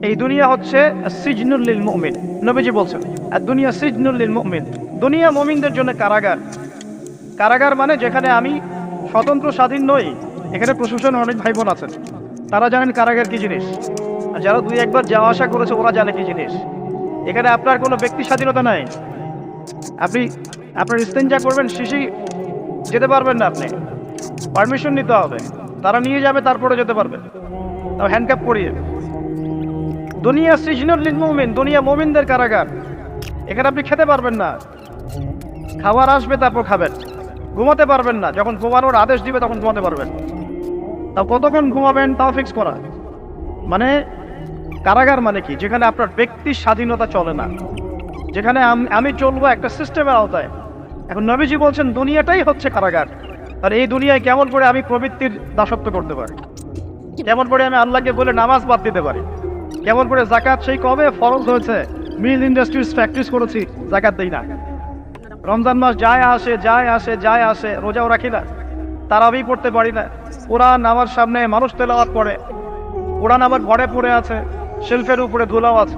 এই দুনিয়া হচ্ছে সিজনুল লিল মুমিন। নবীজি বলছেন আর দুনিয়া সিজনুল লিল মুমিন, দুনিয়া মুমিনদের জন্য কারাগার। কারাগার মানে যেখানে আমি স্বতন্ত্র স্বাধীন নই। এখানে প্রশাসন অনেক ভাই বোন আছেন, তারা জানেন কারাগার কি জিনিস, আর যারা দুই একবার যাওয়া আসা করেছে ওরা জানে কি জিনিস। এখানে আপনার কোনো ব্যক্তি স্বাধীনতা নাই। আপনি আপনার ইস্তেঞ্জা করবেন, শিশি যেতে পারবেন না, আপনি পারমিশন নিতে হবে, তারা নিয়ে যাবে তারপরে যেতে পারবেন, তাও হ্যান্ডকাপ পরিয়ে। দুনিয়া সিজনুল লিল মুমিন, দুনিয়া মুমিনদের কারাগার। এখানে আপনি খেতে পারবেন না, খাবার আসবে তারপর খাবেন। ঘুমাতে পারবেন না, যখন ঘুমানোর আদেশ দিবে তখন ঘুমাতে পারবেন। তাও কতক্ষণ ঘুমাবেন তাও ফিক্স করা। মানে কারাগার মানে কি? যেখানে আপনার ব্যক্তির স্বাধীনতা চলে না, যেখানে আমি চলবো একটা সিস্টেমের আওতায়। এখন নবীজি বলছেন দুনিয়াটাই হচ্ছে কারাগার। আর এই দুনিয়ায় কেমন করে আমি প্রবৃত্তির দাসত্ব করতে পারি, কেমন করে আমি আল্লাহকে বলে নামাজ বাদ দিতে পারি, কেমন করে জাকাত সেই কবে ফরজ হয়েছে, মিল ইন্ডাস্ট্রিজ প্র্যাকটিস করেছি, জাকাত দেই না। রমজান মাস যায় আসে যায় আসে যায় আসে, রোজাও রাখি না, তারাবি পড়তে পারি না। কোরআন আমার সামনে মানুষ তেলাওয়াত পড়ে, কোরআন আমার ঘরে পড়ে আছে, শেলফের উপরে ধুলাও আছে,